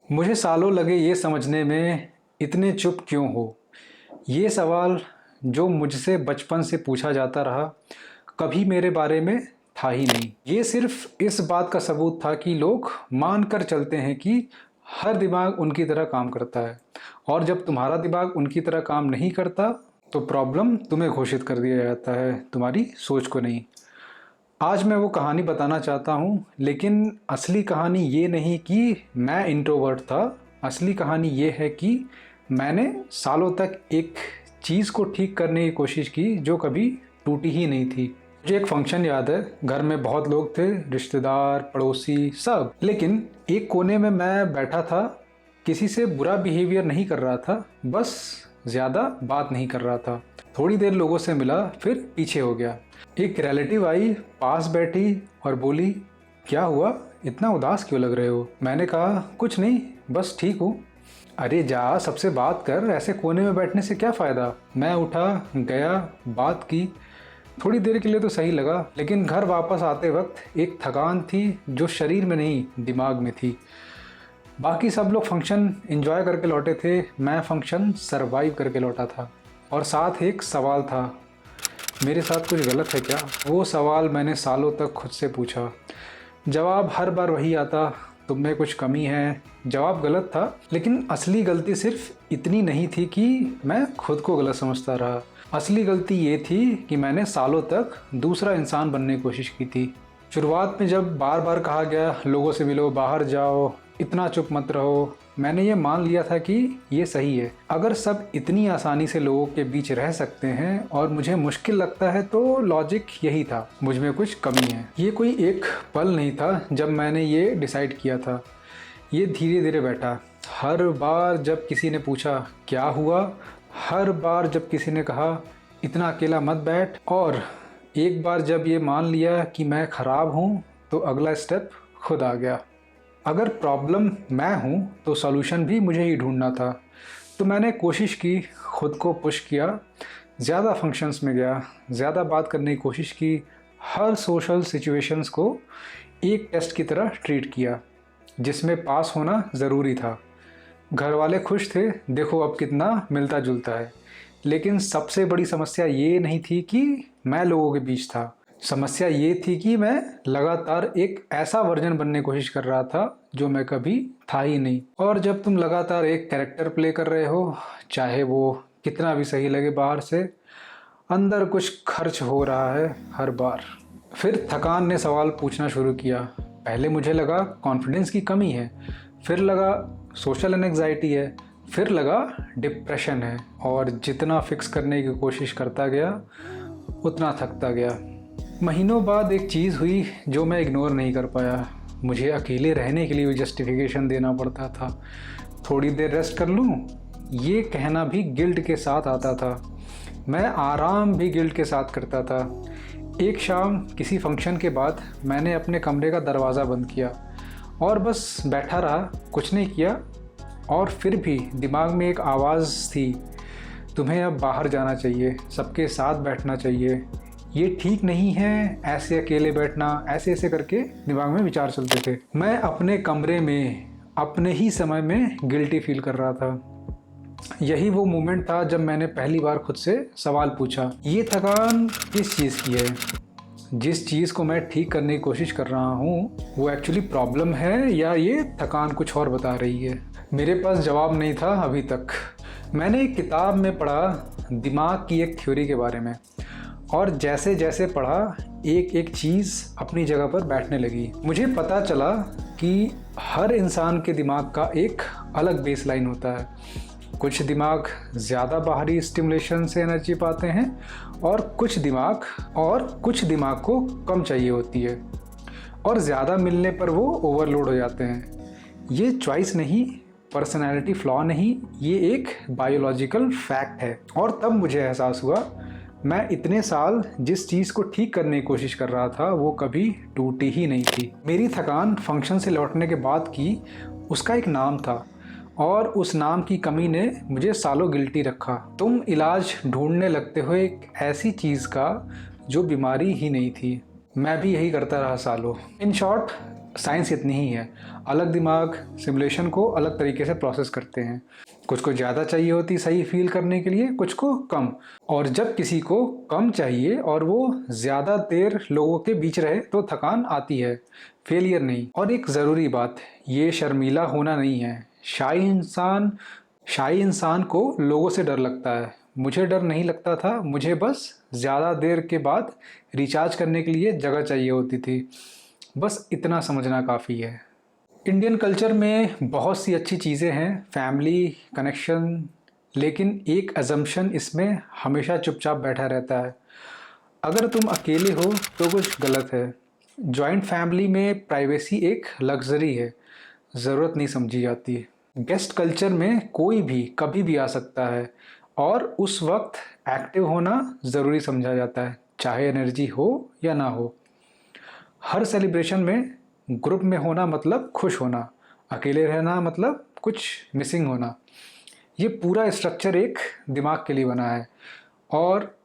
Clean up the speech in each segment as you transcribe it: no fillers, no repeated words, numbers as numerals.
मुझे सालों लगे ये समझने में, इतने चुप क्यों हो। ये सवाल जो मुझसे बचपन से पूछा जाता रहा, कभी मेरे बारे में था ही नहीं। ये सिर्फ इस बात का सबूत था कि लोग मान कर चलते हैं कि हर दिमाग उनकी तरह काम करता है, और जब तुम्हारा दिमाग उनकी तरह काम नहीं करता तो प्रॉब्लम तुम्हें घोषित कर दिया जाता है, तुम्हारी सोच को नहीं। आज मैं वो कहानी बताना चाहता हूँ, लेकिन असली कहानी ये नहीं कि मैं इंट्रोवर्ट था। असली कहानी ये है कि मैंने सालों तक एक चीज़ को ठीक करने की कोशिश की जो कभी टूटी ही नहीं थी। मुझे एक फंक्शन याद है, घर में बहुत लोग थे, रिश्तेदार, पड़ोसी, सब। लेकिन एक कोने में मैं बैठा था, किसी से बुरा बिहेवियर नहीं कर रहा था, बस ज़्यादा बात नहीं कर रहा था। थोड़ी देर लोगों से मिला, फिर पीछे हो गया। एक रिलेटिव आई, पास बैठी और बोली, क्या हुआ, इतना उदास क्यों लग रहे हो। मैंने कहा, कुछ नहीं, बस ठीक हूँ। अरे जा, सबसे बात कर, ऐसे कोने में बैठने से क्या फ़ायदा। मैं उठा, गया, बात की। थोड़ी देर के लिए तो सही लगा, लेकिन घर वापस आते वक्त एक थकान थी जो शरीर में नहीं, दिमाग में थी। बाकी सब लोग फंक्शन एंजॉय करके लौटे थे, मैं फंक्शन सरवाइव करके लौटा था। और साथ एक सवाल था, मेरे साथ कुछ गलत है क्या। वो सवाल मैंने सालों तक खुद से पूछा। जवाब हर बार वही आता, तुम में कुछ कमी है। जवाब गलत था, लेकिन असली गलती सिर्फ इतनी नहीं थी कि मैं खुद को गलत समझता रहा। असली गलती ये थी कि मैंने सालों तक दूसरा इंसान बनने की कोशिश की थी। शुरुआत में जब बार बार कहा गया, लोगों से मिलो, बाहर जाओ, इतना चुप मत रहो, मैंने ये मान लिया था कि ये सही है। अगर सब इतनी आसानी से लोगों के बीच रह सकते हैं और मुझे मुश्किल लगता है, तो लॉजिक यही था, मुझ में कुछ कमी है। ये कोई एक पल नहीं था जब मैंने ये डिसाइड किया था, ये धीरे धीरे बैठा। हर बार जब किसी ने पूछा क्या हुआ, हर बार जब किसी ने कहा इतना अकेला मत बैठ, और एक बार जब ये मान लिया कि मैं ख़राब हूँ, तो अगला स्टेप खुद आ गया। अगर प्रॉब्लम मैं हूँ तो सॉल्यूशन भी मुझे ही ढूंढना था। तो मैंने कोशिश की, खुद को पुश किया, ज़्यादा फंक्शंस में गया, ज़्यादा बात करने की कोशिश की, हर सोशल सिचुएशंस को एक टेस्ट की तरह ट्रीट किया जिसमें पास होना ज़रूरी था। घर वाले खुश थे, देखो अब कितना मिलता जुलता है। लेकिन सबसे बड़ी समस्या ये नहीं थी कि मैं लोगों के बीच था, समस्या ये थी कि मैं लगातार एक ऐसा वर्जन बनने की कोशिश कर रहा था जो मैं कभी था ही नहीं। और जब तुम लगातार एक कैरेक्टर प्ले कर रहे हो, चाहे वो कितना भी सही लगे बाहर से, अंदर कुछ खर्च हो रहा है हर बार। फिर थकान ने सवाल पूछना शुरू किया। पहले मुझे लगा कॉन्फिडेंस की कमी है, फिर लगा सोशल एंग्जाइटी है, फिर लगा डिप्रेशन है। और जितना फिक्स करने की कोशिश करता गया, उतना थकता गया। महीनों बाद एक चीज़ हुई जो मैं इग्नोर नहीं कर पाया। मुझे अकेले रहने के लिए भी जस्टिफिकेशन देना पड़ता था। थोड़ी देर रेस्ट कर लूँ, ये कहना भी गिल्ट के साथ आता था। मैं आराम भी गिल्ट के साथ करता था। एक शाम किसी फंक्शन के बाद मैंने अपने कमरे का दरवाज़ा बंद किया और बस बैठा रहा, कुछ नहीं किया। और फिर भी दिमाग में एक आवाज़ थी, तुम्हें अब बाहर जाना चाहिए, सबके साथ बैठना चाहिए, ये ठीक नहीं है ऐसे अकेले बैठना। ऐसे ऐसे करके दिमाग में विचार चलते थे। मैं अपने कमरे में अपने ही समय में गिल्टी फील कर रहा था। यही वो मोमेंट था जब मैंने पहली बार खुद से सवाल पूछा, ये थकान किस चीज़ की है। जिस चीज़ को मैं ठीक करने की कोशिश कर रहा हूँ वो एक्चुअली प्रॉब्लम है, या ये थकान कुछ और बता रही है। मेरे पास जवाब नहीं था अभी तक। मैंने एक किताब में पढ़ा दिमाग की एक थ्योरी के बारे में, और जैसे जैसे पढ़ा एक एक चीज़ अपनी जगह पर बैठने लगी। मुझे पता चला कि हर इंसान के दिमाग का एक अलग बेसलाइन होता है। कुछ दिमाग ज़्यादा बाहरी स्टिमुलेशन से एनर्जी पाते हैं, और कुछ दिमाग को कम चाहिए होती है, और ज़्यादा मिलने पर वो ओवरलोड हो जाते हैं। ये चॉइस नहीं, पर्सनैलिटी फ्लॉ नहीं, ये एक बायोलॉजिकल फैक्ट है। और तब मुझे एहसास हुआ, मैं इतने साल जिस चीज़ को ठीक करने की कोशिश कर रहा था वो कभी टूटी ही नहीं थी। मेरी थकान फंक्शन से लौटने के बाद की, उसका एक नाम था, और उस नाम की कमी ने मुझे सालों गिल्टी रखा। तुम इलाज ढूंढने लगते हो एक ऐसी चीज़ का जो बीमारी ही नहीं थी। मैं भी यही करता रहा सालों। इन शॉर्ट, साइंस इतनी ही है। अलग दिमाग सिमुलेशन को अलग तरीके से प्रोसेस करते हैं। कुछ को ज़्यादा चाहिए होती सही फील करने के लिए, कुछ को कम। और जब किसी को कम चाहिए और वो ज़्यादा देर लोगों के बीच रहे तो थकान आती है, फेलियर नहीं। और एक ज़रूरी बात, ये शर्मीला होना नहीं है। शाही इंसान को लोगों से डर लगता है। मुझे डर नहीं लगता था, मुझे बस ज़्यादा देर के बाद रिचार्ज करने के लिए जगह चाहिए होती थी। बस इतना समझना काफ़ी है। इंडियन कल्चर में बहुत सी अच्छी चीज़ें हैं, फैमिली, कनेक्शन, लेकिन एक अजम्पशन इसमें हमेशा चुपचाप बैठा रहता है। अगर तुम अकेले हो तो कुछ गलत है। जॉइंट फैमिली में प्राइवेसी एक लग्जरी है, ज़रूरत नहीं समझी जाती। गेस्ट कल्चर में कोई भी कभी भी आ सकता है और उस वक्त एक्टिव होना ज़रूरी समझा जाता है, चाहे एनर्जी हो या ना हो। हर सेलिब्रेशन में ग्रुप में होना मतलब खुश होना, अकेले रहना मतलब कुछ मिसिंग होना। ये पूरा स्ट्रक्चर एक दिमाग के लिए बना है और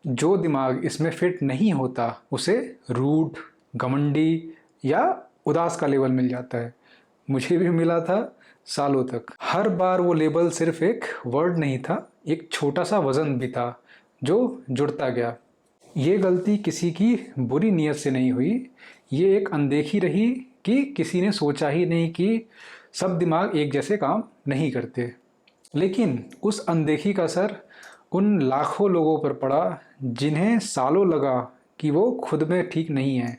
जो दिमाग इसमें फिट नहीं होता उसे रूड, घमंडी या उदास का लेबल मिल जाता है। मुझे भी मिला था सालों तक। हर बार वो लेबल सिर्फ एक वर्ड नहीं था, एक छोटा सा वज़न भी था जो जुड़ता गया। ये गलती किसी की बुरी नीयत से नहीं हुई, ये एक अनदेखी रही कि किसी ने सोचा ही नहीं कि सब दिमाग एक जैसे काम नहीं करते। लेकिन उस अनदेखी का असर उन लाखों लोगों पर पड़ा जिन्हें सालों लगा कि वो खुद में ठीक नहीं है।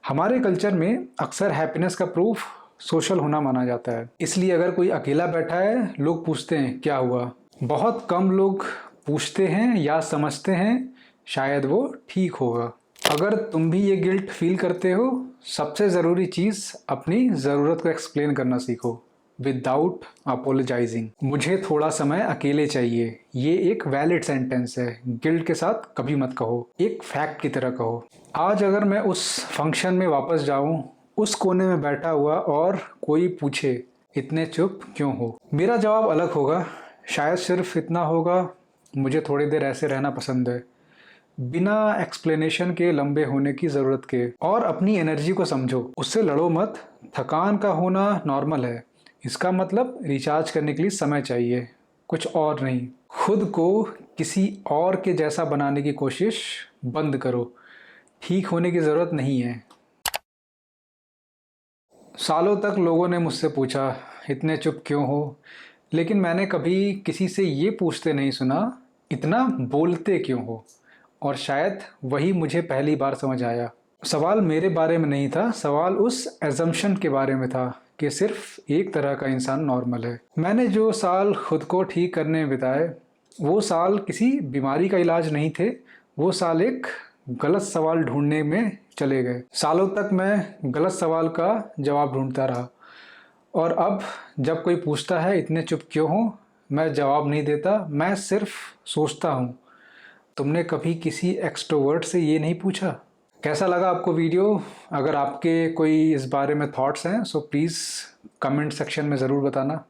हमारे कल्चर में अक्सर हैप्पीनेस का प्रूफ सोशल होना माना जाता है। इसलिए अगर कोई अकेला बैठा है, लोग पूछते हैं क्या हुआ। बहुत कम लोग पूछते हैं या समझते हैं शायद वो ठीक होगा। अगर तुम भी ये गिल्ट फील करते हो, सबसे ज़रूरी चीज़ अपनी ज़रूरत को एक्सप्लेन करना सीखो विदाउट अपोलोजाइजिंग। मुझे थोड़ा समय अकेले चाहिए, ये एक वैलिड सेंटेंस है। गिल्ट के साथ कभी मत कहो, एक फैक्ट की तरह कहो। आज अगर मैं उस फंक्शन में वापस जाऊं, उस कोने में बैठा हुआ और कोई पूछे इतने चुप क्यों हो, मेरा जवाब अलग होगा। शायद सिर्फ इतना होगा, मुझे थोड़ी देर ऐसे रहना पसंद है, बिना एक्सप्लेनेशन के, लंबे होने की ज़रूरत के। और अपनी एनर्जी को समझो, उससे लड़ो मत। थकान का होना नॉर्मल है, इसका मतलब रिचार्ज करने के लिए समय चाहिए, कुछ और नहीं। खुद को किसी और के जैसा बनाने की कोशिश बंद करो, ठीक होने की ज़रूरत नहीं है। सालों तक लोगों ने मुझसे पूछा इतने चुप क्यों हो, लेकिन मैंने कभी किसी से ये पूछते नहीं सुना इतना बोलते क्यों हो। और शायद वही मुझे पहली बार समझ आया। सवाल मेरे बारे में नहीं था, सवाल उस एजम्पशन के बारे में था कि सिर्फ एक तरह का इंसान नॉर्मल है। मैंने जो साल खुद को ठीक करने में बिताए, वो साल किसी बीमारी का इलाज नहीं थे, वो साल एक गलत सवाल ढूंढने में चले गए। सालों तक मैं गलत सवाल का जवाब ढूंढता रहा और अब जब कोई पूछता है इतने चुप क्यों हो, मैं जवाब नहीं देता, मैं सिर्फ सोचता हूँ तुमने कभी किसी एक्सट्रोवर्ट से ये नहीं पूछा। कैसा लगा आपको वीडियो? अगर आपके कोई इस बारे में थॉट्स हैं सो प्लीज़ कमेंट सेक्शन में ज़रूर बताना।